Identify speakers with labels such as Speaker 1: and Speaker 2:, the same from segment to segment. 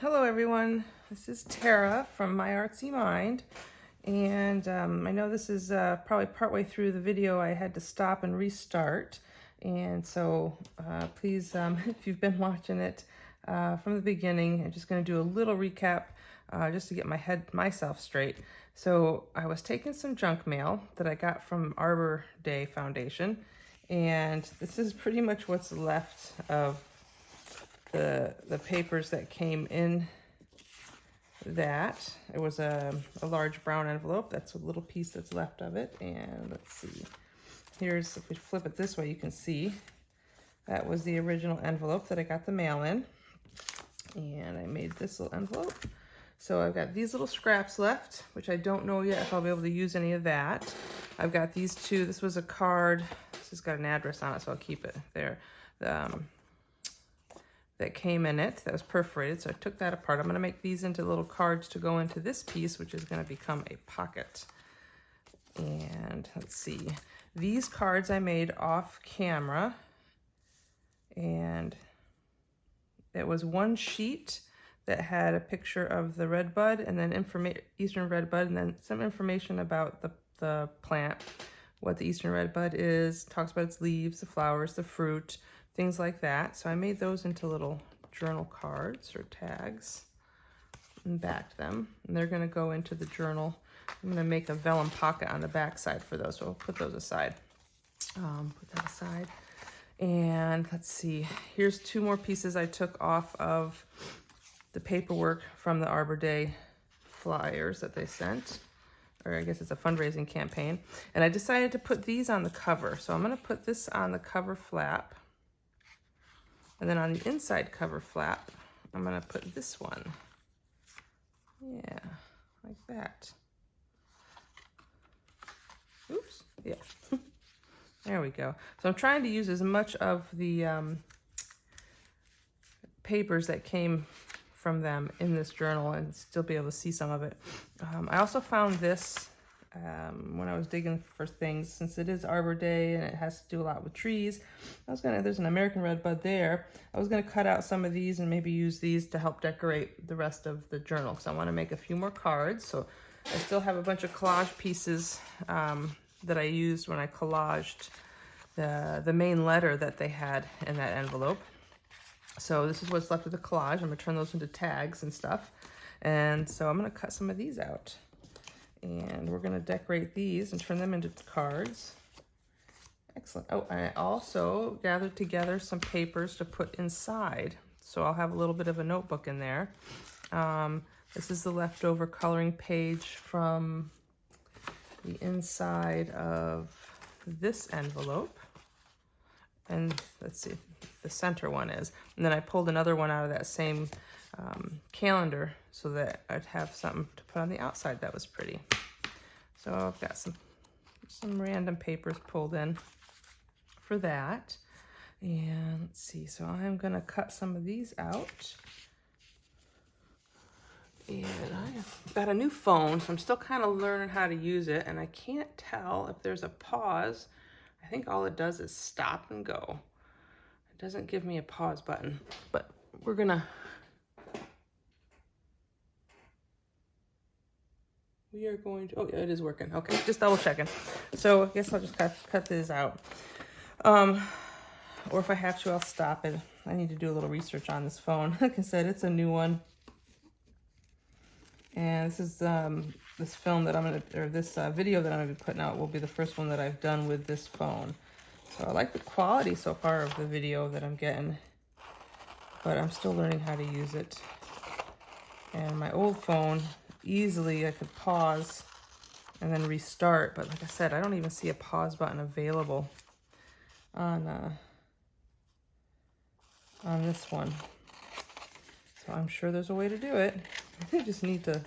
Speaker 1: Hello everyone, this is Tara from My Artsy Mind, and I know this is probably partway through the video. I had to stop and restart, and so please, if you've been watching it from the beginning, I'm just going to do a little recap just to get myself straight. So I was taking some junk mail that I got from Arbor Day Foundation, and this is pretty much what's left of the papers that came in that. It was a large brown envelope. That's a little piece that's left of it. And let's see. Here's, if we flip it this way, you can see that was the original envelope that I got the mail in. And I made this little envelope. So I've got these little scraps left, which I don't know yet if I'll be able to use any of that. I've got these two. This was a card. This has got an address on it, so I'll keep it there. That came in it, that was perforated, so I took that apart. I'm going to make these into little cards to go into this piece, which is going to become a pocket. And let's see, these cards I made off camera, and it was one sheet that had a picture of the red bud, and then Eastern red bud, and then some information about the plant, what the Eastern red bud is, talks about its leaves, the flowers, the fruit, things like that. So I made those into little journal cards or tags and backed them. And they're going to go into the journal. I'm going to make a vellum pocket on the back side for those, so I'll put those aside. Put that aside. And let's see, here's two more pieces I took off of the paperwork from the Arbor Day flyers that they sent. Or I guess it's a fundraising campaign. And I decided to put these on the cover. So I'm going to put this on the cover flap. And then on the inside cover flap, I'm going to put this one. Yeah, like that. Oops, yeah. There we go. So I'm trying to use as much of the papers that came from them in this journal and still be able to see some of it. I also found this when I was digging for things, since it is Arbor Day and it has to do a lot with trees. There's an American red bud there. I was gonna cut out some of these and maybe use these to help decorate the rest of the journal, because I want to make a few more cards. So I still have a bunch of collage pieces that I used when I collaged the main letter that they had in that envelope. So this is what's left of the collage. I'm gonna turn those into tags and stuff. And so I'm gonna cut some of these out. And we're going to decorate these and turn them into cards. Excellent. Oh, and I also gathered together some papers to put inside. So I'll have a little bit of a notebook in there. This is the leftover coloring page from the inside of this envelope. And let's see, the center one is. And then I pulled another one out of that same calendar so that I'd have something to put on the outside that was pretty. So I've got some random papers pulled in for that. And let's see, so I'm gonna cut some of these out. And I've got a new phone, so I'm still kind of learning how to use it, and I can't tell if there's a pause. I think all it does is stop and go. It doesn't give me a pause button, but we're gonna we are going to, oh yeah, it is working. Okay, just double checking. So I guess I'll just cut this out. Or if I have to, I'll stop it. I need to do a little research on this phone. Like I said, it's a new one. And this is this film that this video that I'm gonna be putting out will be the first one that I've done with this phone. So I like the quality so far of the video that I'm getting, but I'm still learning how to use it. And my old phone, easily I could pause and then restart, but like I said, I don't even see a pause button available on this one. So I'm sure there's a way to do it. I just need to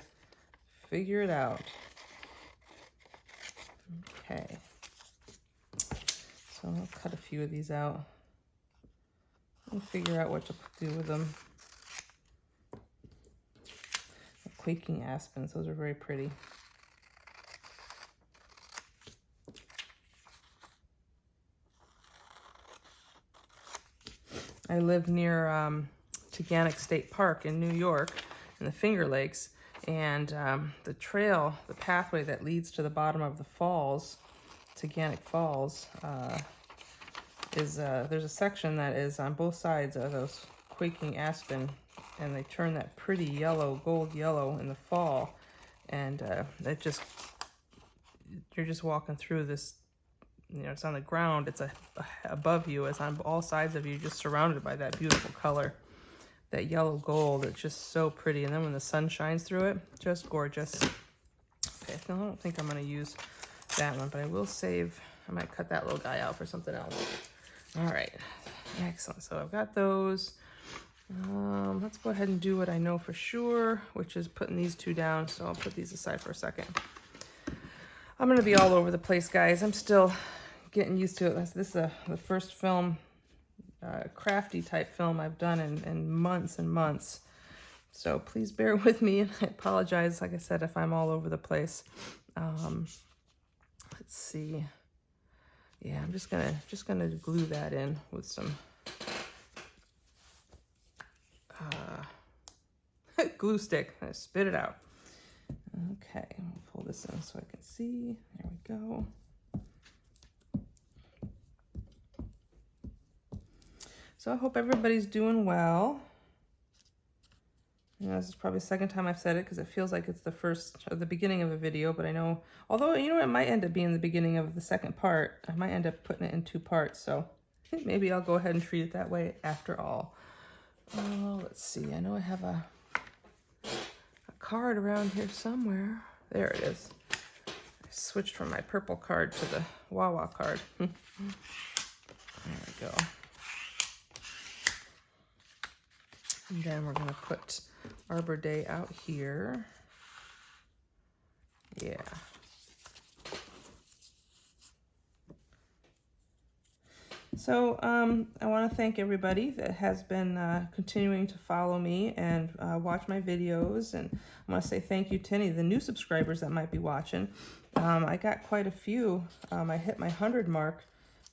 Speaker 1: figure it out. Okay, so I'll cut a few of these out and figure out what to do with them. Quaking aspens, those are very pretty. I live near Teganic State Park in New York in the Finger Lakes. And the trail, the pathway that leads to the bottom of the falls, Teganic Falls, there's a section that is on both sides of those quaking aspen, and they turn that pretty yellow, gold yellow in the fall. And you're just walking through this, it's on the ground, it's above you, it's on all sides of you, just surrounded by that beautiful color, that yellow gold. It's just so pretty. And then when the sun shines through it, just gorgeous. Okay, I don't think I'm going to use that one, but I will save, I might cut that little guy out for something else. All right, excellent. So I've got those. Let's go ahead and do what I know for sure, which is putting these two down. So I'll put these aside for a second. I'm going to be all over the place, guys. I'm still getting used to it. This is the first film, crafty type film I've done in months and months. So please bear with me, and I apologize, like I said, if I'm all over the place. Let's see. Yeah, I'm just gonna glue that in with some glue stick. I spit it out. Okay, I'll pull this in so I can see. There we go. So I hope everybody's doing well. This is probably the second time I've said it because it feels like it's the first or the beginning of a video, but I know, although, it might end up being the beginning of the second part. I might end up putting it in 2 parts, so maybe I'll go ahead and treat it that way after all. Let's see, I know I have a card around here somewhere. There it is. I switched from my purple card to the Wawa card. There we go. And then we're going to put Arbor Day out here. Yeah. So I want to thank everybody that has been continuing to follow me and watch my videos. And I want to say thank you to any of the new subscribers that might be watching. I got quite a few. I hit my 100 mark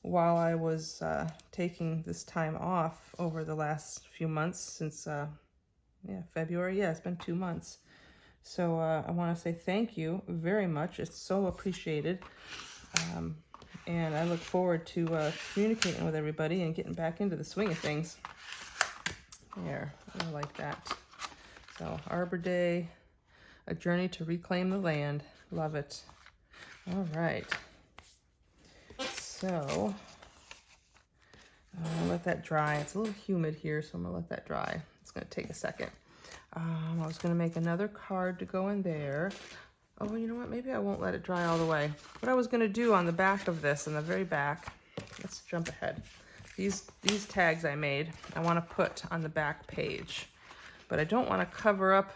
Speaker 1: while I was taking this time off over the last few months since, February. Yeah, it's been 2 months. So I want to say thank you very much. It's so appreciated. And I look forward to communicating with everybody and getting back into the swing of things. There, I like that. So Arbor Day, a journey to reclaim the land. Love it. All right. So I'll let that dry. It's a little humid here, so I'm gonna let that dry. It's gonna take a second. I was gonna make another card to go in there. Oh, you know what? Maybe I won't let it dry all the way. What I was gonna do on the back of this, in the very back, let's jump ahead. These tags I made, I wanna put on the back page, but I don't wanna cover up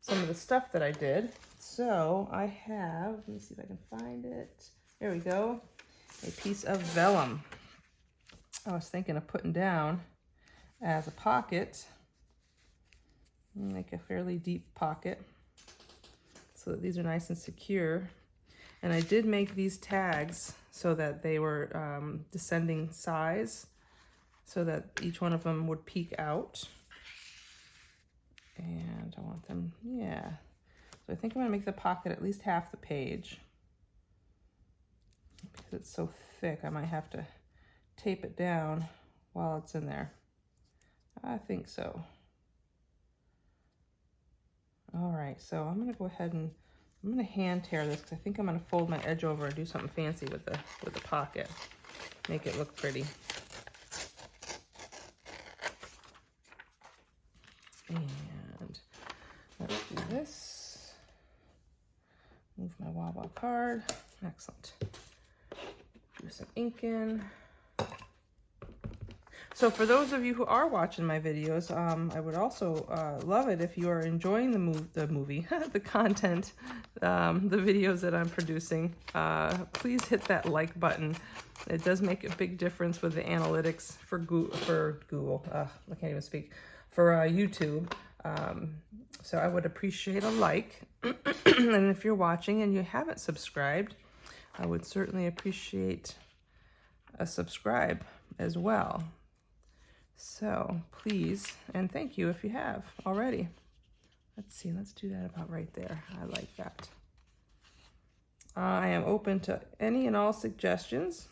Speaker 1: some of the stuff that I did. So I have, let me see if I can find it. There we go. A piece of vellum. I was thinking of putting down as a pocket, make a fairly deep pocket so that these are nice and secure. And I did make these tags so that they were descending size, so that each one of them would peek out. And I want them, yeah. So I think I'm gonna make the pocket at least half the page. Because it's so thick, I might have to tape it down while it's in there. I think so. All right, so I'm gonna go ahead and I'm gonna hand tear this because I think I'm gonna fold my edge over and do something fancy with the pocket. Make it look pretty. And let's do this. Move my Wawa card. Excellent. Do some ink in. So for those of you who are watching my videos, I would also love it if you are enjoying the movie, the content, the videos that I'm producing. Please hit that like button. It does make a big difference with the analytics for Google. I can't even speak. For YouTube. So I would appreciate a like. And if you're watching and you haven't subscribed, I would certainly appreciate a subscribe as well. So please, and thank you if you have already. Let's see, let's do that about right there. I like that. I am open to any and all suggestions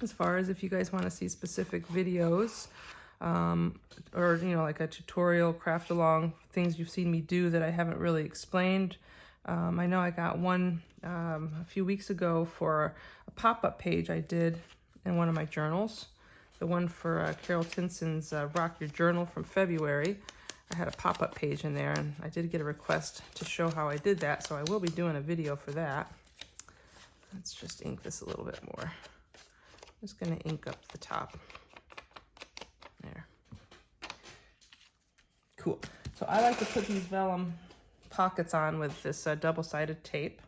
Speaker 1: as far as if you guys want to see specific videos, or, you know, like a tutorial, craft along, things you've seen me do that I haven't really explained. I know I got one a few weeks ago for a pop-up page I did in one of my journals. The one for Carol Tinson's Rock Your Journal from February. I had a pop-up page in there, and I did get a request to show how I did that, so I will be doing a video for that. Let's just ink this a little bit more. I'm just going to ink up the top. There. Cool. So I like to put these vellum pockets on with this double-sided tape.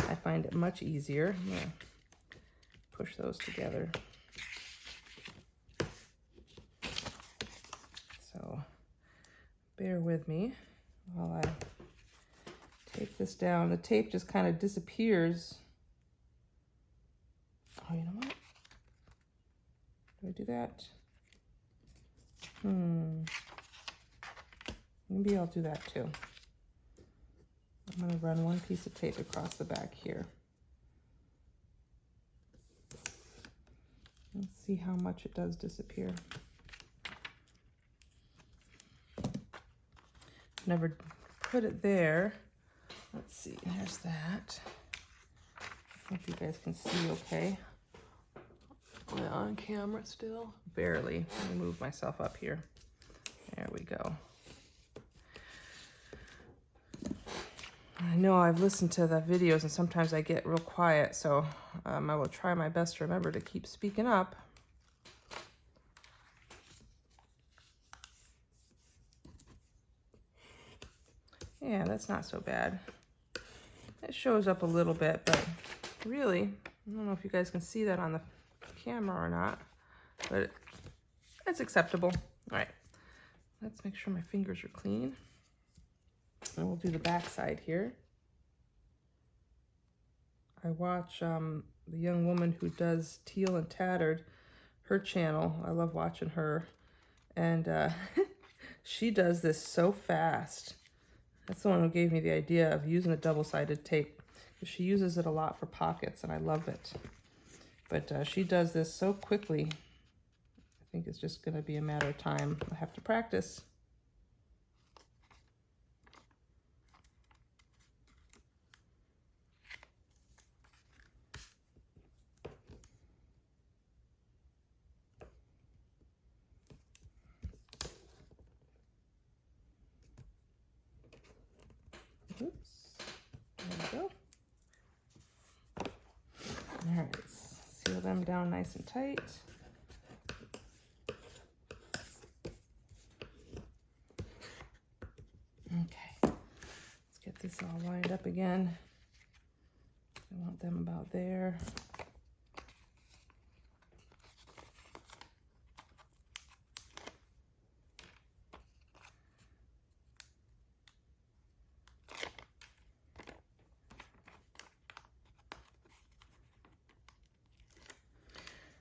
Speaker 1: I find it much easier. I'm going to push those together. So bear with me while I tape this down. The tape just kind of disappears. Oh, you know what? Do I do that? Maybe I'll do that too. I'm going to run one piece of tape across the back here. Let's see how much it does disappear. Never put it there. Let's see, there's that. Hope you guys can see okay. Am I on camera still? Barely. Let me move myself up here. There we go. I know I've listened to the videos and sometimes I get real quiet, so I will try my best to remember to keep speaking up. Yeah, that's not so bad. It shows up a little bit, but really, I don't know if you guys can see that on the camera or not, but it's acceptable. All right, let's make sure my fingers are clean. And we'll do the back side here. I watch the young woman who does Teal and Tattered, her channel. I love watching her. And she does this so fast. That's the one who gave me the idea of using a double-sided tape. She uses it a lot for pockets, and I love it. But she does this so quickly. I think it's just going to be a matter of time. I have to practice. Oops. There we go. All right, seal them down nice and tight. Okay, let's get this all lined up again. I want them about there.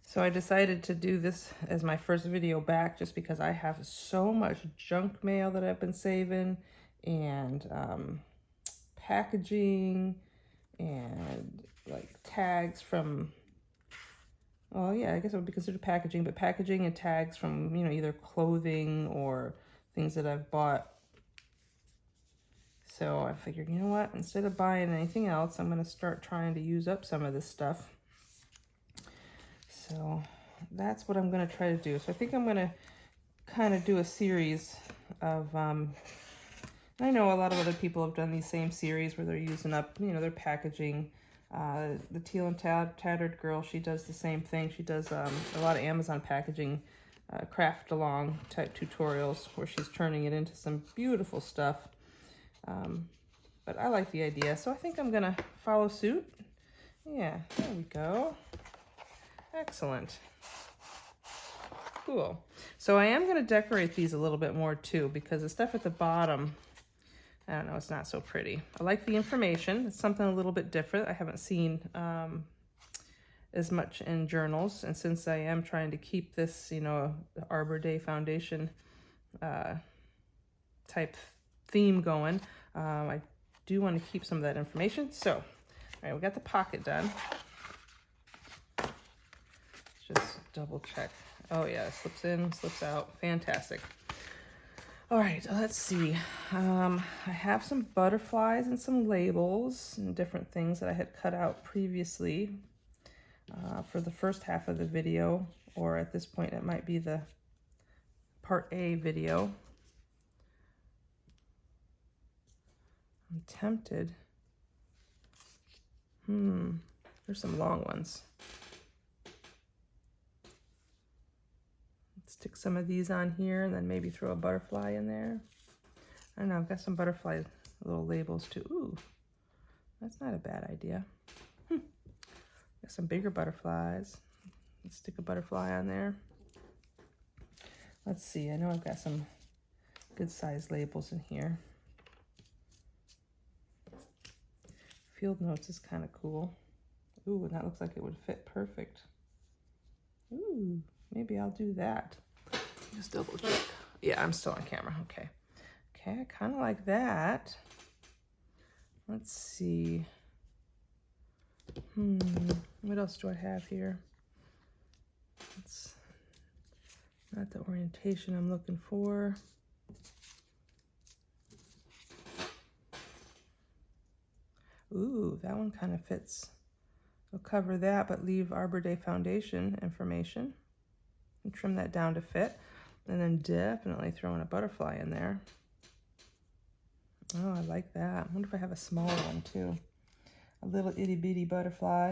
Speaker 1: So I decided to do this as my first video back just because I have so much junk mail that I've been saving, and packaging and like tags from, well, yeah, I guess it would be considered packaging, but packaging and tags from, you know, either clothing or things that I've bought. So I figured, you know what, instead of buying anything else, I'm going to start trying to use up some of this stuff. So that's what I'm going to try to do. So I think I'm going to kind of do a series of, I know a lot of other people have done these same series where they're using up, you know, their packaging. The Teal and Tattered girl, she does the same thing. She does a lot of Amazon packaging, craft along type tutorials where she's turning it into some beautiful stuff. But I like the idea, so I think I'm going to follow suit. Yeah, there we go. Excellent. Cool. So I am going to decorate these a little bit more too, because the stuff at the bottom, I don't know, it's not so pretty. I like the information. It's something a little bit different. I haven't seen as much in journals. And since I am trying to keep this, you know, the Arbor Day Foundation type theme going, I do want to keep some of that information. So, all right, we got the pocket done. Just double check. Oh yeah, slips in, slips out. Fantastic. All right, let's see. I have some butterflies and some labels and different things that I had cut out previously for the first half of the video, or at this point it might be the part A video. I'm tempted. There's some long ones. Stick some of these on here and then maybe throw a butterfly in there. I don't know, I've got some butterfly little labels too. Ooh, that's not a bad idea. Got some bigger butterflies. Let's stick a butterfly on there. Let's see, I know I've got some good size labels in here. Field notes is kind of cool. Ooh, and that looks like it would fit perfect. Ooh, maybe I'll do that. Just double check. Yeah, I'm still on camera. Okay. Okay, I kind of like that. Let's see. What else do I have here? It's not the orientation I'm looking for. Ooh, that one kind of fits. I'll cover that, but leave Arbor Day Foundation information and trim that down to fit. And then definitely throw in a butterfly in there. Oh, I like that. I wonder if I have a smaller one too. A little itty bitty butterfly.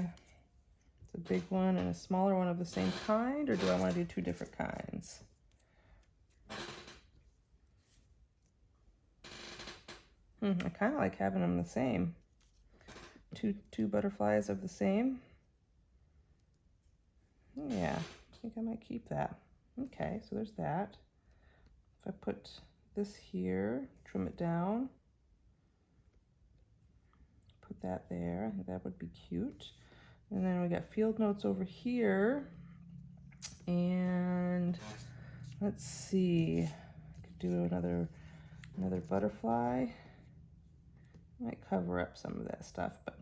Speaker 1: It's a big one and a smaller one of the same kind, or do I want to do two different kinds? I kind of like having them the same. Two butterflies of the same. Yeah, I think I might keep that. Okay, so there's that. If I put this here, trim it down, put that there, I think that would be cute. And then we got field notes over here. And let's see, I could do another butterfly. Might cover up some of that stuff, but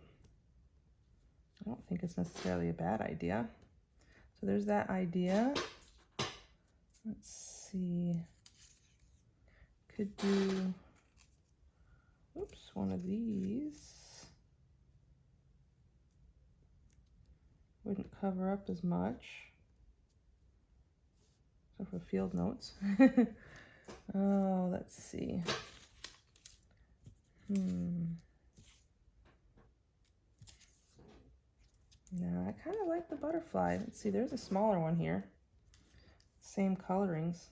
Speaker 1: I don't think it's necessarily a bad idea. So there's that idea. Let's see, could do, oops, one of these. Wouldn't cover up as much. So for field notes. Oh, let's see. No, I kind of like the butterfly. Let's see, there's a smaller one here. Same colorings.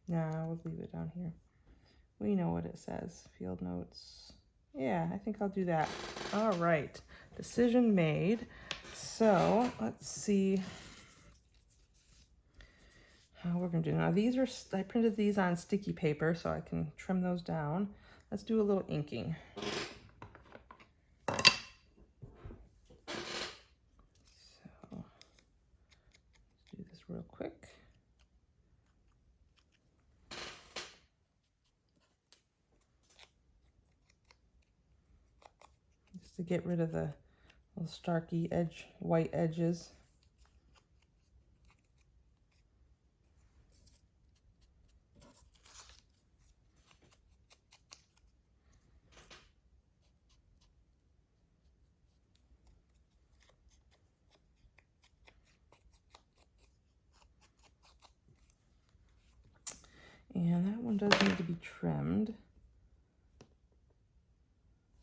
Speaker 1: No, we'll leave it down here. We know what it says. Field notes. Yeah, I think I'll do that. All right, decision made. So let's see how we're gonna do now. These are, I printed these on sticky paper so I can trim those down. Let's do a little inking. So let's do this real quick. Just to get rid of the little starky edge, white edges. And that one does need to be trimmed.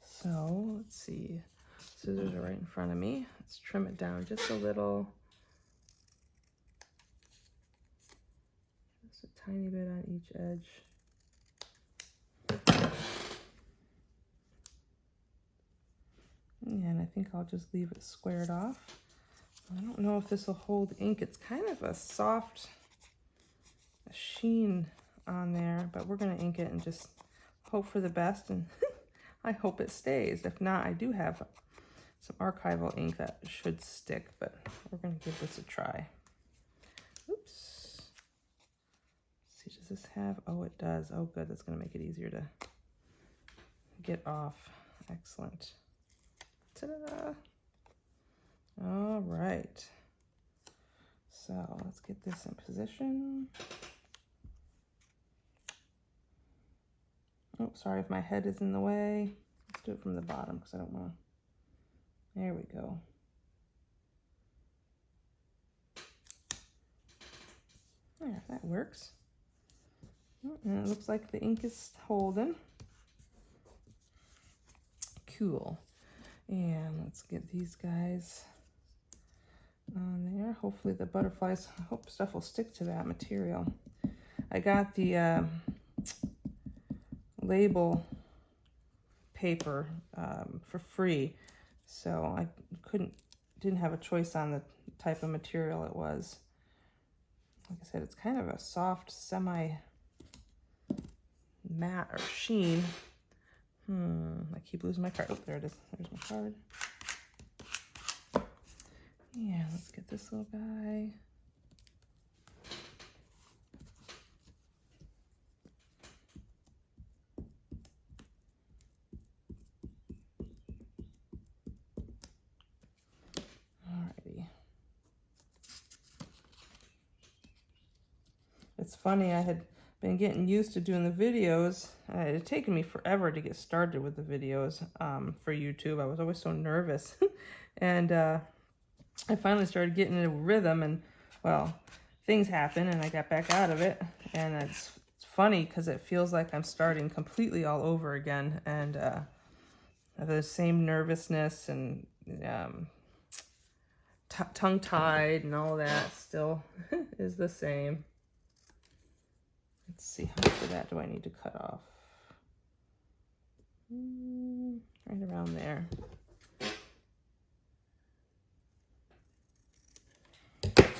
Speaker 1: So let's see, scissors are right in front of me. Let's trim it down just a little. Just a tiny bit on each edge. And I think I'll just leave it squared off. I don't know if this will hold ink. It's kind of a soft sheen on there, but we're gonna ink it and just hope for the best, and I hope it stays. If not, I do have some archival ink that should stick, but we're going to give this a try. Oops. Let's see, does this have, oh, it does. Oh, good. That's going to make it easier to get off. Excellent. Ta-da! All right. So let's get this in position. Oh, sorry if my head is in the way. Let's do it from the bottom because I don't want to. There we go. Yeah, that works. And it looks like the ink is holding. Cool. And let's get these guys on there. Hopefully the butterflies, I hope stuff will stick to that material. I got the label paper for free, so I didn't have a choice on the type of material it was. Like I said, it's kind of a soft semi matte or sheen. I keep losing my card. Oh, there it is. There's my card. Yeah, let's get this little guy. Alrighty. It's funny, I had been getting used to doing the videos. It had taken me forever to get started with the videos for YouTube. I was always so nervous. And I finally started getting into a rhythm, and well, things happen and I got back out of it. And it's funny because it feels like I'm starting completely all over again. And the same nervousness and tongue-tied and all that still is the same. Let's see, how much of that do I need to cut off? Right around there. It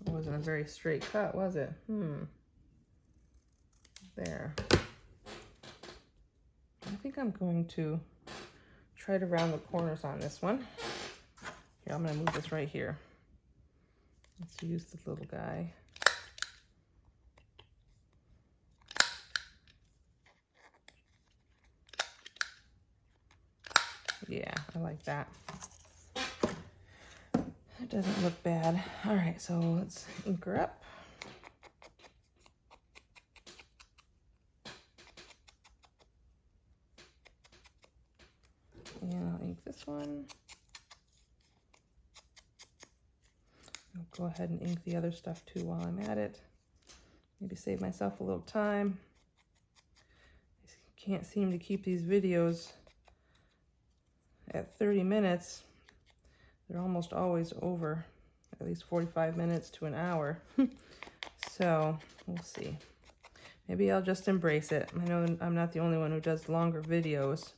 Speaker 1: wasn't a very straight cut, was it? There. I think I'm going to try to round the corners on this one. Here, I'm going to move this right here. Let's use the little guy. Yeah, I like that. It doesn't look bad. All right, so let's ink her up. And I'll ink this one. I'll go ahead and ink the other stuff too while I'm at it. Maybe save myself a little time. I can't seem to keep these videos at 30 minutes. They're almost always over, at least 45 minutes to an hour. So we'll see. Maybe I'll just embrace it. I know I'm not the only one who does longer videos.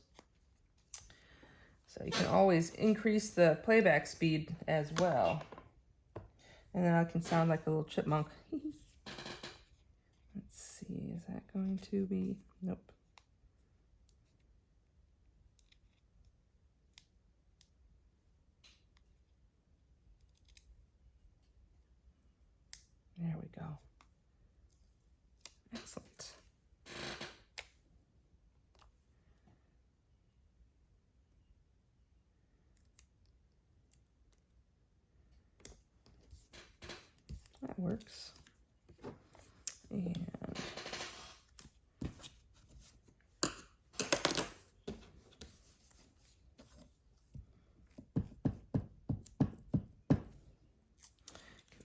Speaker 1: So you can always increase the playback speed as well. And then I can sound like a little chipmunk. Let's see, is that going to be, nope. There we go. Excellent. That works. And get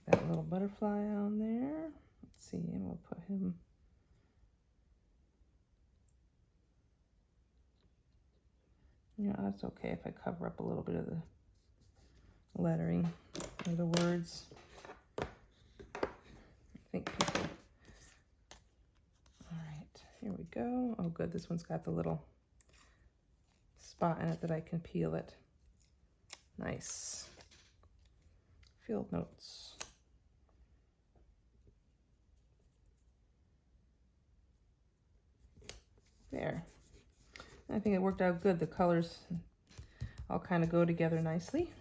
Speaker 1: that little butterfly on there. Let's see, and we'll put him. Yeah, that's okay if I cover up a little bit of the lettering or the words. I think people. All right, here we go. Oh, good. This one's got the little spot in it that I can peel it. Nice. Field notes. There. I think it worked out good. The colors all kind of go together nicely.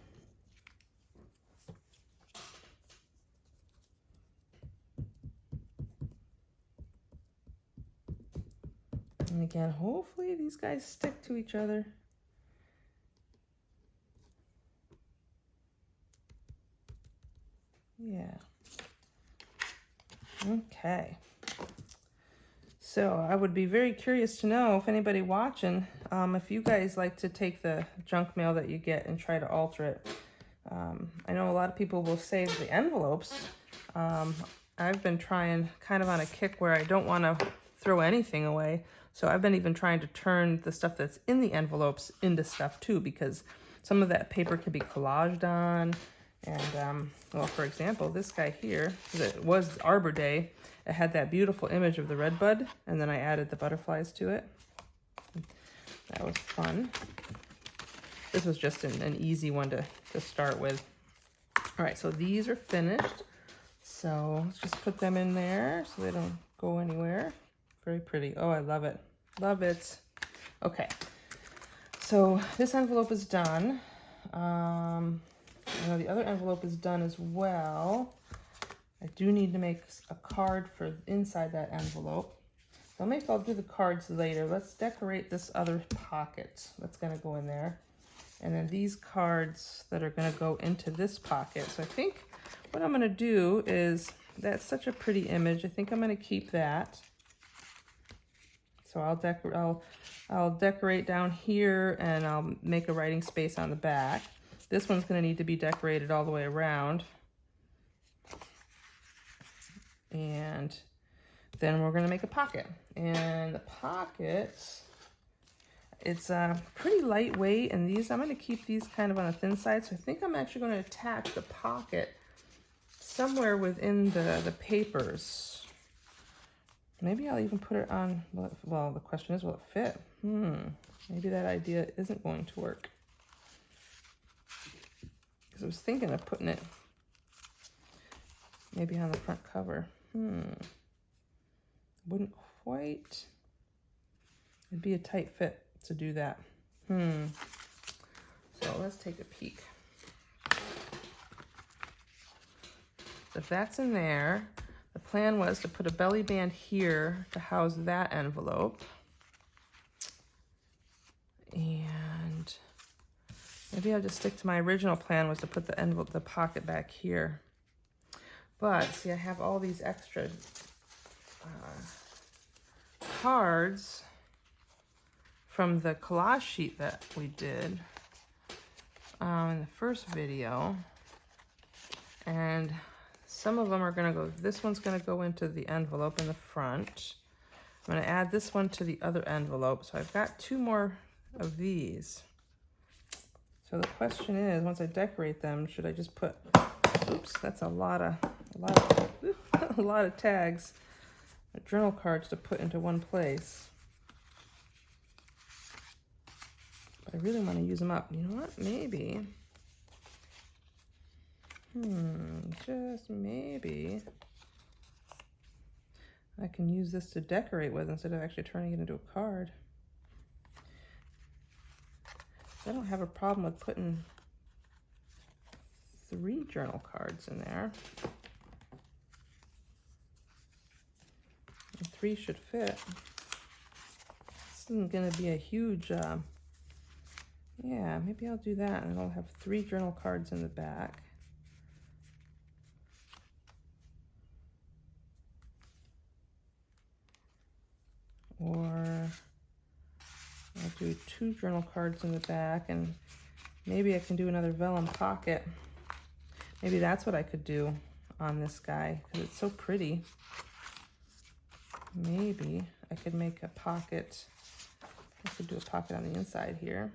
Speaker 1: And again, hopefully these guys stick to each other. Yeah. Okay. So I would be very curious to know if anybody watching, if you guys like to take the junk mail that you get and try to alter it. I know a lot of people will save the envelopes. I've been trying kind of on a kick where I don't want to throw anything away. So I've been even trying to turn the stuff that's in the envelopes into stuff too, because some of that paper can be collaged on. And, well, for example, this guy here, it was Arbor Day. It had that beautiful image of the red bud, and then I added the butterflies to it. That was fun. This was just an easy one to start with. All right, so these are finished. So let's just put them in there so they don't go anywhere. Very pretty. Oh, I love it. Love it. Okay, so this envelope is done. I know the other envelope is done as well. I do need to make a card for inside that envelope. So maybe I'll do the cards later. Let's decorate this other pocket that's going to go in there. And then these cards that are going to go into this pocket. So I think what I'm going to do is, that's such a pretty image. I think I'm going to keep that. So I'll decorate down here, and I'll make a writing space on the back. This one's going to need to be decorated all the way around. And then we're going to make a pocket. And the pocket, it's pretty lightweight, and these, I'm going to keep these kind of on the thin side. So I think I'm actually going to attach the pocket somewhere within the papers. Maybe I'll even put it on, well, the question is, will it fit? Maybe that idea isn't going to work. Because I was thinking of putting it maybe on the front cover. Wouldn't quite. It'd be a tight fit to do that. So let's take a peek. If that's in there, the plan was to put a belly band here to house that envelope. And maybe I'll just stick to my original plan, was to put the envelope, the pocket back here. But see, I have all these extra cards from the collage sheet that we did in the first video. And some of them are going to go, this one's going to go into the envelope in the front. I'm going to add this one to the other envelope. So I've got 2 more of these. So the question is, once I decorate them, should I just put, oops, that's a lot of tags, journal cards to put into one place. But I really want to use them up. You know what? Maybe. Just maybe I can use this to decorate with instead of actually turning it into a card. I don't have a problem with putting 3 journal cards in there. And 3 should fit. This isn't going to be a huge, yeah, maybe I'll do that, and I'll have 3 journal cards in the back. Or I'll do 2 journal cards in the back, and maybe I can do another vellum pocket. Maybe that's what I could do on this guy, because it's so pretty. Maybe I could make a pocket. I could do a pocket on the inside here.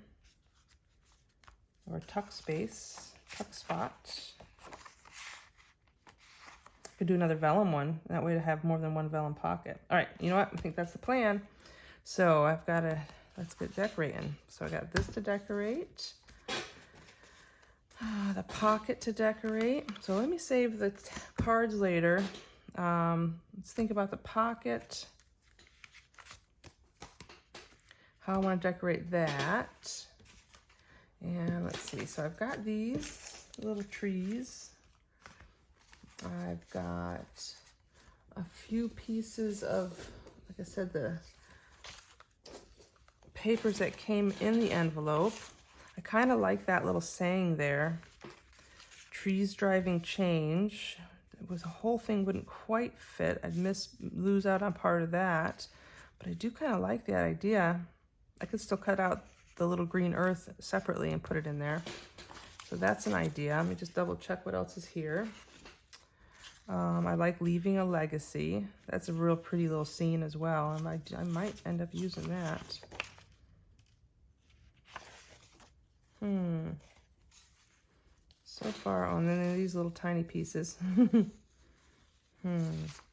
Speaker 1: Or a tuck space, tuck spot. Could do another vellum one. That way to have more than one vellum pocket. All right, you know what? I think that's the plan. So I've got to, let's get decorating. So I got this to decorate. The pocket to decorate. So let me save the cards later. Let's think about the pocket. how I want to decorate that. And let's see, so I've got these little trees. I've got a few pieces of, like I said, the papers that came in the envelope. I kind of like that little saying there, trees driving change. It was, the whole thing wouldn't quite fit. I'd lose out on part of that, but I do kind of like that idea. I could still cut out the little green earth separately and put it in there. So that's an idea. Let me just double check what else is here. I like leaving a legacy. That's a real pretty little scene as well. And I might end up using that. So far on, then these little tiny pieces.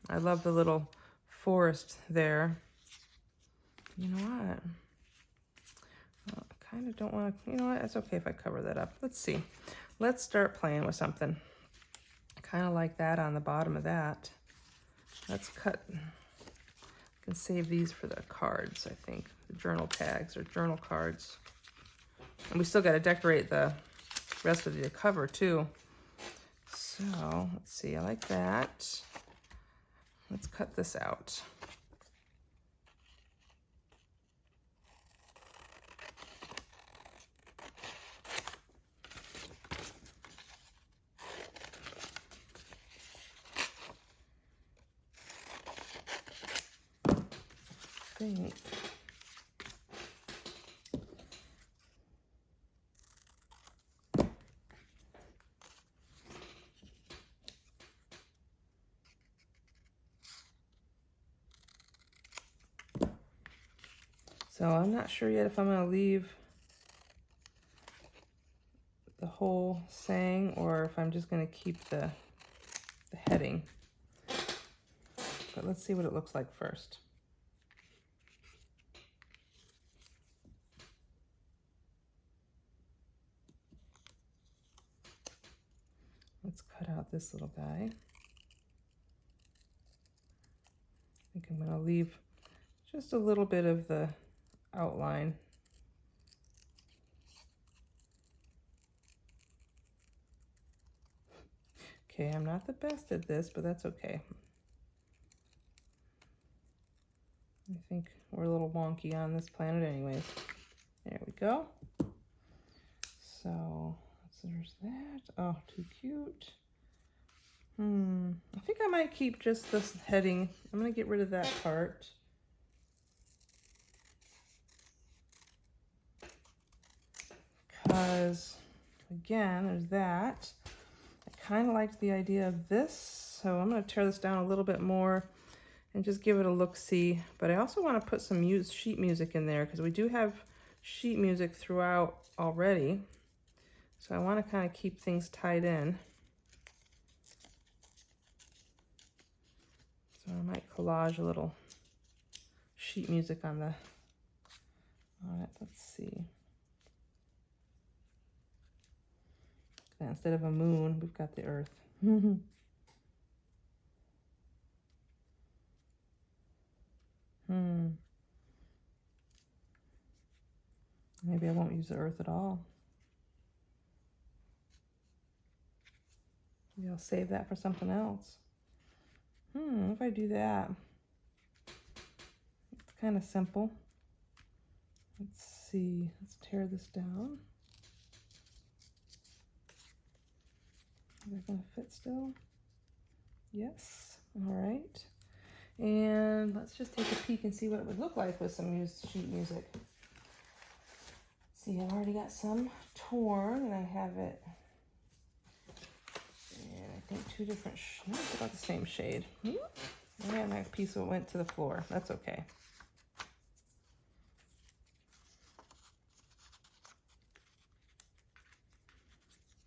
Speaker 1: I love the little forest there. You know what? Well, I kind of don't want to, you know what? It's okay if I cover that up. Let's see. Let's start playing with something. I kind of like that on the bottom of that. Let's cut. I can save these for the cards, I think. The journal tags or journal cards. And we still got to decorate the rest of the cover too. So let's see, I like that. Let's cut this out. I think so I'm not sure yet if I'm going to leave the whole saying or if I'm just going to keep the heading. But let's see what it looks like first. Let's cut out this little guy. I think I'm going to leave just a little bit of the outline. Okay, I'm not the best at this, but that's okay. I think we're a little wonky on this planet anyways. There we go. So, there's that. Oh, too cute. I think I might keep just this heading. I'm going to get rid of that part. Because, again, there's that. I kind of liked the idea of this, so I'm going to tear this down a little bit more and just give it a look-see. But I also want to put some sheet music in there because we do have sheet music throughout already. So I want to kind of keep things tied in. So I might collage a little sheet music on it. Let's see. Instead of a moon, we've got the earth. Maybe I won't use the earth at all. Maybe I'll save that for something else. If I do that, it's kind of simple. Let's see, let's tear this down. Is that gonna fit still? Yes, all right. And let's just take a peek and see what it would look like with some sheet music. See, I've already got some torn and I have it, and I think two different, it's about the same shade. And that piece went to the floor, that's okay.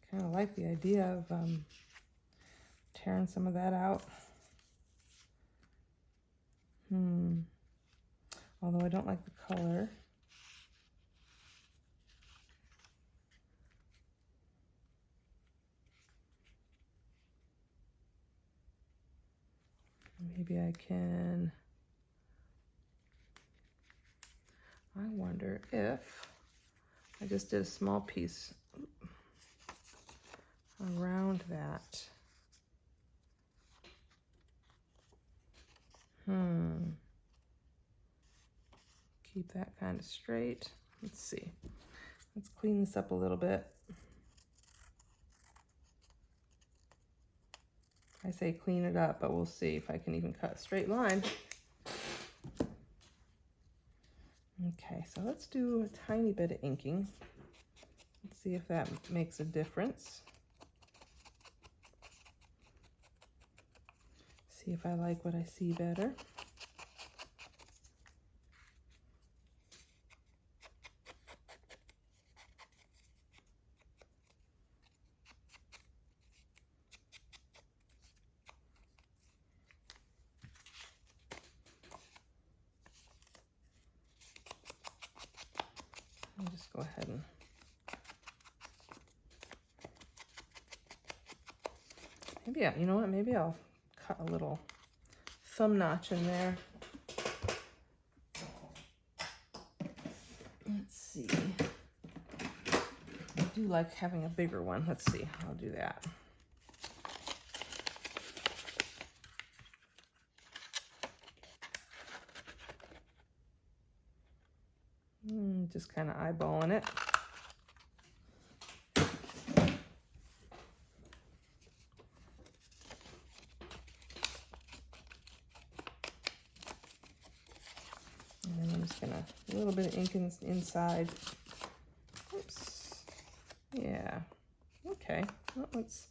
Speaker 1: Kind of like the idea of tearing some of that out. Although I don't like the color. Maybe I can, I wonder if I just did a small piece around that. Keep that kind of straight. Let's see. Let's clean this up a little bit. I say clean it up, but we'll see if I can even cut a straight line. Okay, so let's do a tiny bit of inking. Let's see if that makes a difference. See if I like what I see better. I'll just go ahead and maybe, you know what, maybe I'll cut a little thumb notch in there. Let's see. I do like having a bigger one. Let's see, I'll do that. Just kind of eyeballing it. And then I'm just gonna, a little bit of ink inside. Oops. Yeah. Okay. Well, let's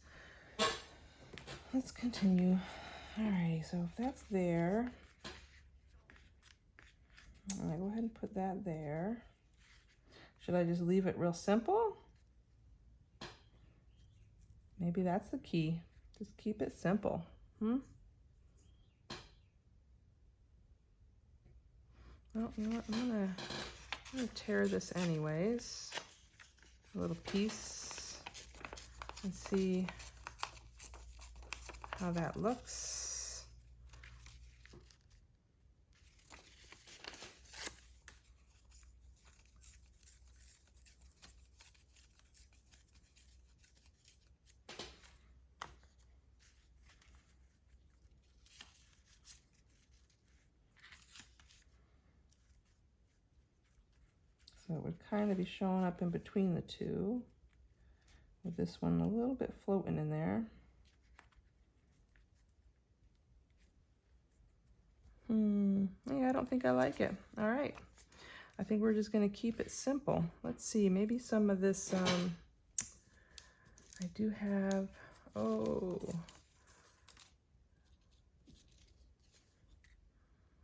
Speaker 1: continue. Alrighty, so if that's there, all right, go ahead and put that there. Should I just leave it real simple? Maybe that's the key. Just keep it simple. Well, you know what? I'm gonna tear this anyways. A little piece and see how that looks. So it would kind of be showing up in between the two, with this one a little bit floating in there. Yeah, I don't think I like it. All right. I think we're just going to keep it simple. Let's see, maybe some of this, I do have,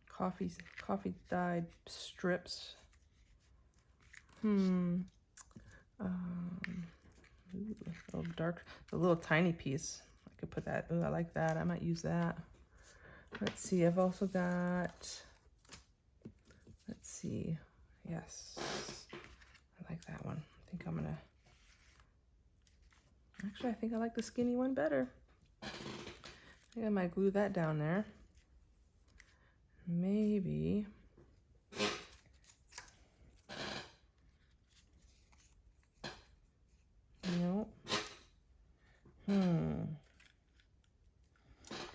Speaker 1: coffee dyed strips. Ooh, a little dark, a little tiny piece. I could put that, ooh, I like that. I might use that. Let's see, I've also got, let's see, yes, I like that one. I think I'm gonna, actually, I think I like the skinny one better. I think I might glue that down there. Maybe. Nope.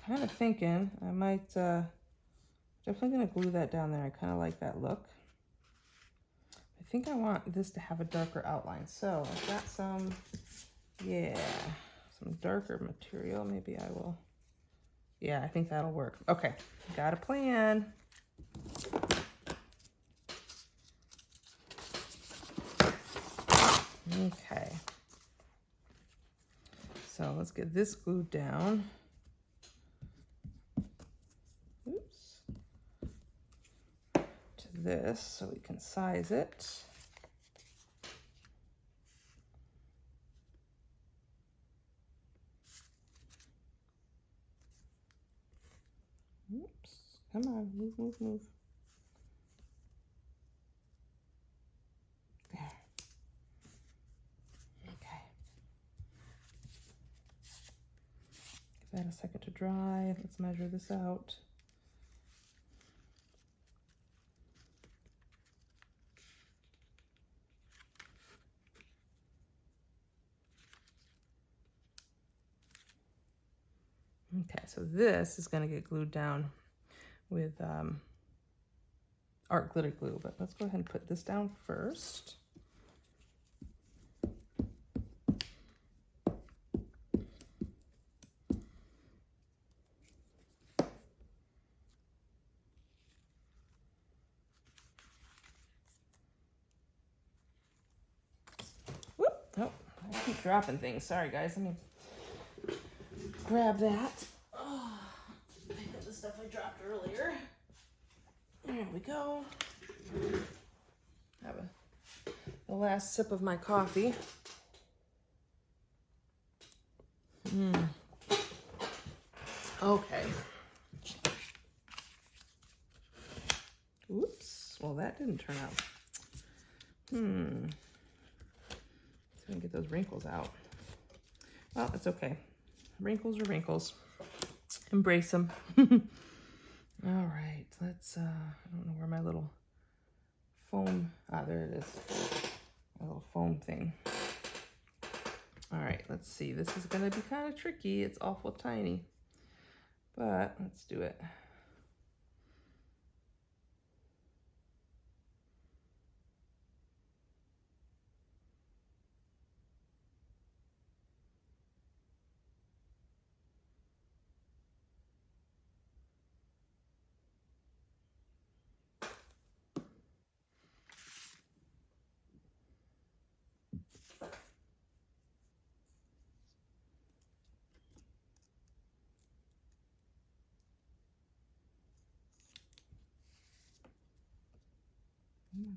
Speaker 1: Kind of thinking I might definitely gonna glue that down there. I kind of like that look. I think I want this to have a darker outline, so I've got some darker material. Maybe I will, yeah, I think that'll work. Okay, got a plan. Okay, so let's get this glued down. Oops. To this so we can size it. Oops, come on, move, move, move. There. Okay. Give that a second to dry. Let's measure this out. Okay, so this is going to get glued down with art glitter glue, but let's go ahead and put this down first. Whoop! Oh, I keep dropping things. Sorry, guys. Let me grab that. Oh, pick up the stuff I dropped earlier. There we go. Have the last sip of my coffee. Okay. Oops. Well, that didn't turn out. So I can get those wrinkles out. Well, it's okay. Wrinkles are wrinkles. Embrace them. All right, let's, I don't know where my little foam, there it is. A little foam thing. All right, let's see. This is gonna be kind of tricky. It's awful tiny, but let's do it.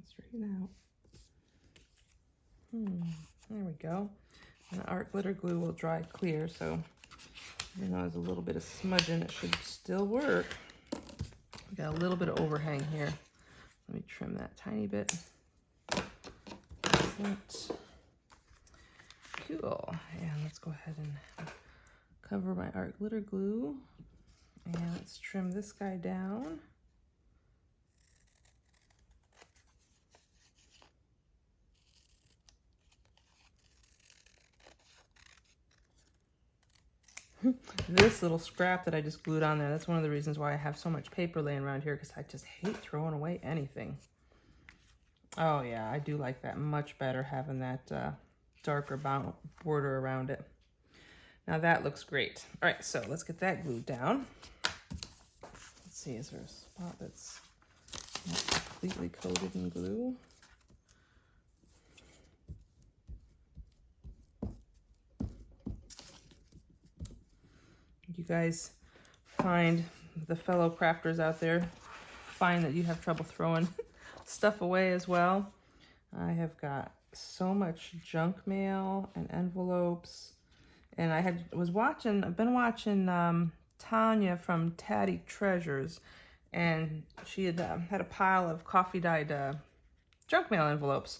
Speaker 1: Straighten out. There we go. And the art glitter glue will dry clear, so even though there's a little bit of smudging, it should still work. We got a little bit of overhang here. Let me trim that tiny bit. Excellent. Cool. And let's go ahead and cover my art glitter glue. And let's trim this guy down. This little scrap that I just glued on there, that's one of the reasons why I have so much paper laying around here, because I just hate throwing away anything. Oh yeah, I do like that much better, having that darker border around it. Now that looks great. All right, so let's get that glued down. Let's see, is there a spot that's not completely coated in glue? You guys find, the fellow crafters out there, find that you have trouble throwing stuff away as well. I have got so much junk mail and envelopes, and I've been watching Tanya from Tatty Treasures, and she had had a pile of coffee dyed junk mail envelopes,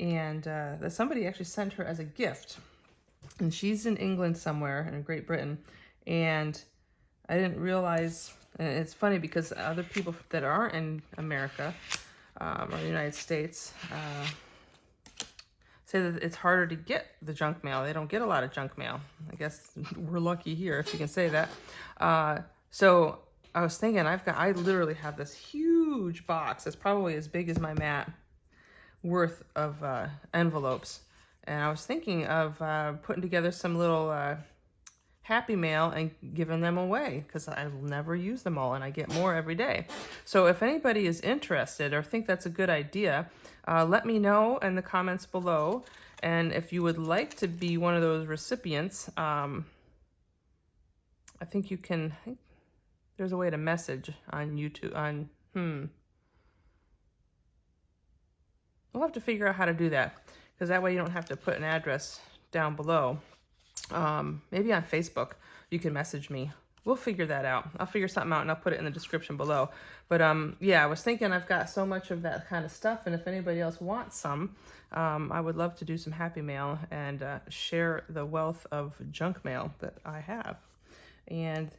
Speaker 1: and that somebody actually sent her as a gift, and she's in England somewhere, in Great Britain. And I didn't realize, and it's funny because other people that aren't in America or the United States say that it's harder to get the junk mail. They don't get a lot of junk mail. I guess we're lucky here, if you can say that. So I was thinking, I literally have this huge box that's probably as big as my mat worth of envelopes. And I was thinking of putting together some little Happy Mail and giving them away, because I will never use them all and I get more every day. So if anybody is interested or think that's a good idea, let me know in the comments below. And if you would like to be one of those recipients, I think you can, there's a way to message on YouTube, we'll have to figure out how to do that, because that way you don't have to put an address down below. Maybe on Facebook you can message me. We'll figure that out. I'll figure something out and I'll put it in the description below. But yeah, I was thinking I've got so much of that kind of stuff, and if anybody else wants some, I would love to do some Happy Mail and share the wealth of junk mail that I have. And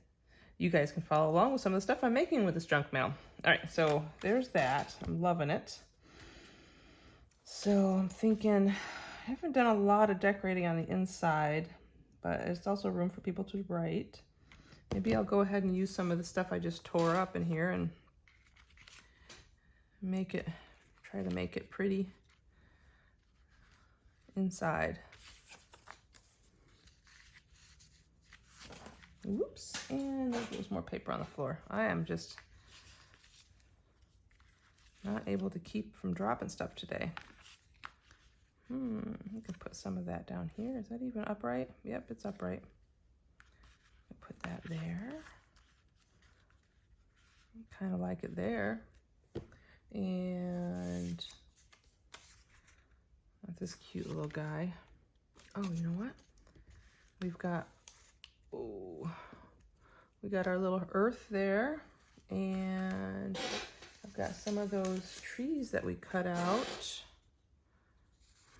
Speaker 1: you guys can follow along with some of the stuff I'm making with this junk mail. All right, so there's that. I'm loving it. So I'm thinking, I haven't done a lot of decorating on the inside, but there's also room for people to write. Maybe I'll go ahead and use some of the stuff I just tore up in here and try to make it pretty inside. Whoops, and there's more paper on the floor. I am just not able to keep from dropping stuff today. I can put some of that down here. Is that even upright? Yep, it's upright. Put that there. Kind of like it there. And this cute little guy. Oh, you know what? We've got, we got our little earth there. And I've got some of those trees that we cut out.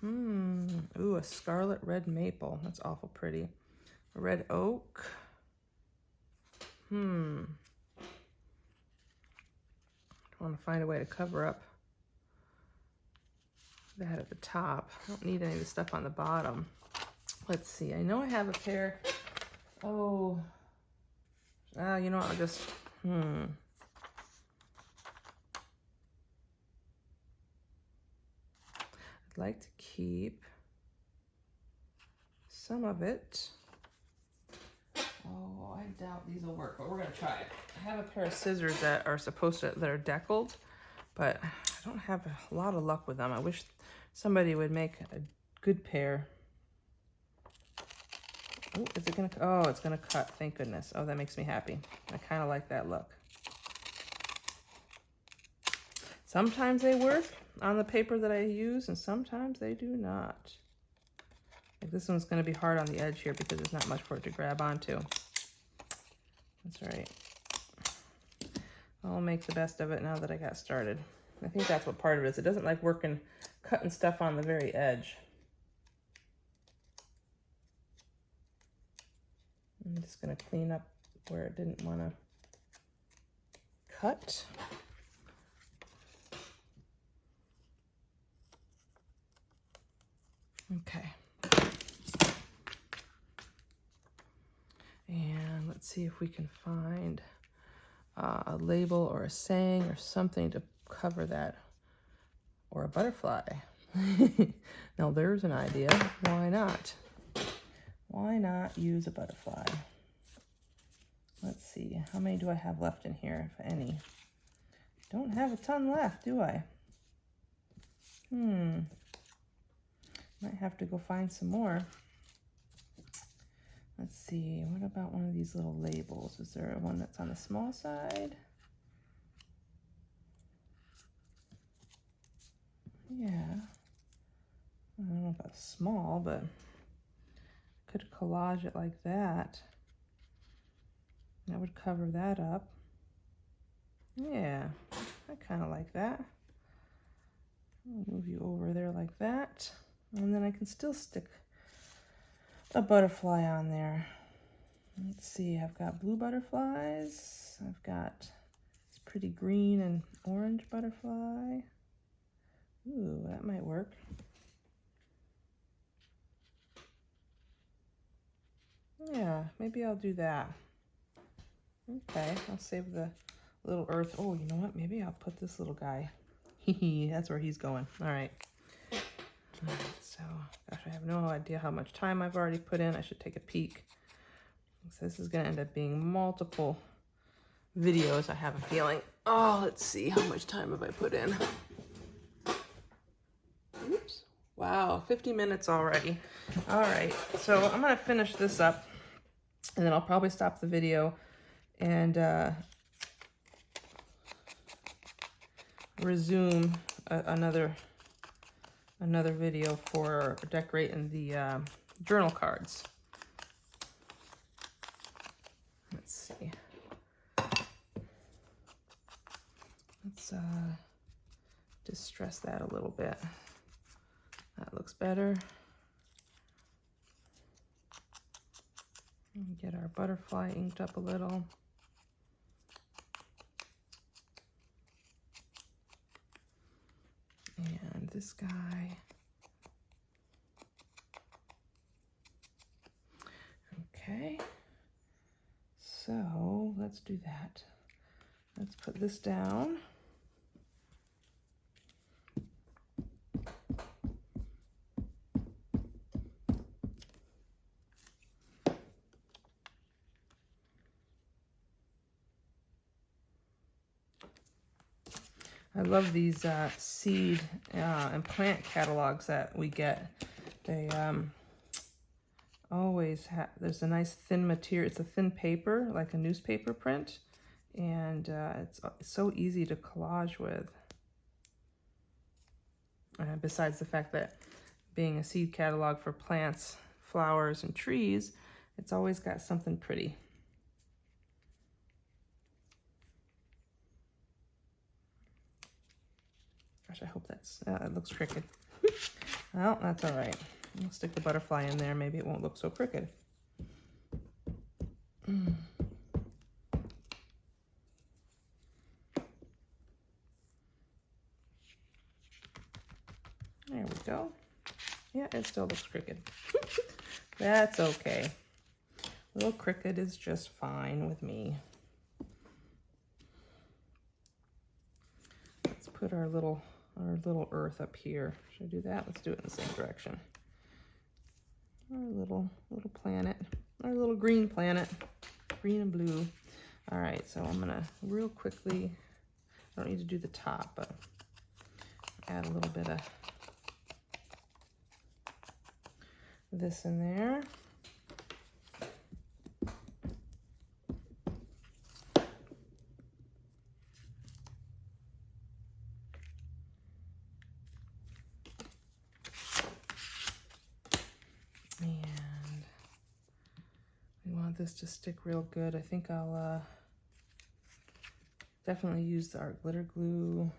Speaker 1: Ooh, a scarlet red maple. That's awful pretty. A red oak. I want to find a way to cover up that at the top. I don't need any of the stuff on the bottom. Let's see. I know I have a pair. You know what? I'll just, I'd like to keep some of it. Oh, I doubt these will work, but we're gonna try it. I have a pair of scissors that are that are deckled, but I don't have a lot of luck with them. I wish somebody would make a good pair. Oh, is it gonna, oh, it's gonna cut, thank goodness. Oh, that makes me happy. I kind of like that look. Sometimes they work on the paper that I use, and sometimes they do not. Like this one's gonna be hard on the edge here because there's not much for it to grab onto. That's all right. I'll make the best of it now that I got started. I think that's what part of it is. It doesn't like cutting stuff on the very edge. I'm just gonna clean up where it didn't wanna cut. Okay. And let's see if we can find a label or a saying or something to cover that, or a butterfly. Now there's an idea. Why not? Why not use a butterfly? Let's see. How many do I have left in here, if any? Don't have a ton left, do I? Might have to go find some more. Let's see, what about one of these little labels? Is there one that's on the small side? Yeah. I don't know about small, but I could collage it like that. That would cover that up. Yeah, I kind of like that. I'll move you over there like that. And then I can still stick a butterfly on there. Let's see, I've got blue butterflies. I've got this pretty green and orange butterfly. Ooh, that might work. Yeah, maybe I'll do that. Okay, I'll save the little earth. Oh, you know what? Maybe I'll put this little guy. That's where he's going. All right. So, gosh, I have no idea how much time I've already put in. I should take a peek. So this is going to end up being multiple videos, I have a feeling. Oh, let's see. How much time have I put in? Oops. Wow, 50 minutes already. All right, so I'm going to finish this up, and then I'll probably stop the video and resume another video for decorating the journal cards. Let's see. Let's distress that a little bit. That looks better. And get our butterfly inked up a little. And this guy. Okay. So let's do that. Let's put this down. I love these seed and plant catalogs that we get. They always have, there's a nice thin material. It's a thin paper, like a newspaper print, and it's so easy to collage with. Besides the fact that being a seed catalog for plants, flowers, and trees, it's always got something pretty. Gosh, I hope that's, it looks crooked. Well, that's all right. I'll stick the butterfly in there. Maybe it won't look so crooked. There we go. Yeah, it still looks crooked. That's okay. A little crooked is just fine with me. Let's put our little earth up here. Should I do that? Let's do it in the same direction. Our little planet, our little green planet, green and blue. All right, so I'm gonna real quickly, I don't need to do the top, but add a little bit of this in there. And we want this to stick real good. I think I'll definitely use our glitter glue.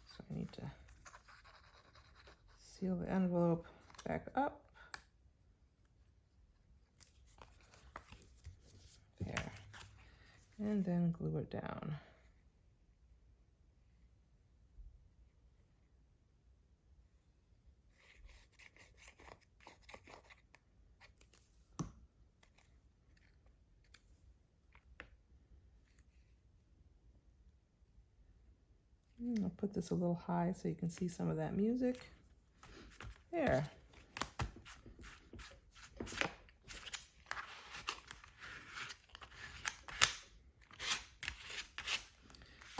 Speaker 1: So I need to seal the envelope back up. There. And then glue it down. I'll put this a little high so you can see some of that music. There.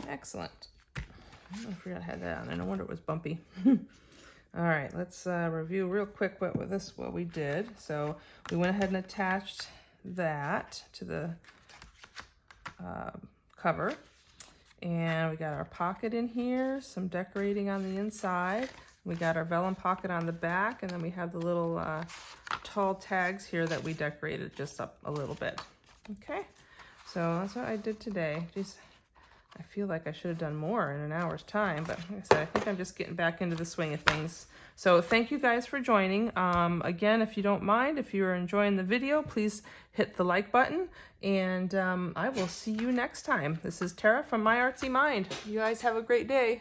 Speaker 1: Excellent. I forgot I had that on there. No wonder it was bumpy. All right, let's review real quick what we did. So we went ahead and attached that to the cover. And we got our pocket in here, some decorating on the inside. We got our vellum pocket on the back, and then we have the little tall tags here that we decorated just up a little bit. Okay, so that's what I did today. Just, I feel like I should have done more in an hour's time, but like I said, I think I'm just getting back into the swing of things. So thank you guys for joining. Again, if you don't mind, if you're enjoying the video, please hit the like button, and I will see you next time. This is Tara from My Artsy Mind. You guys have a great day.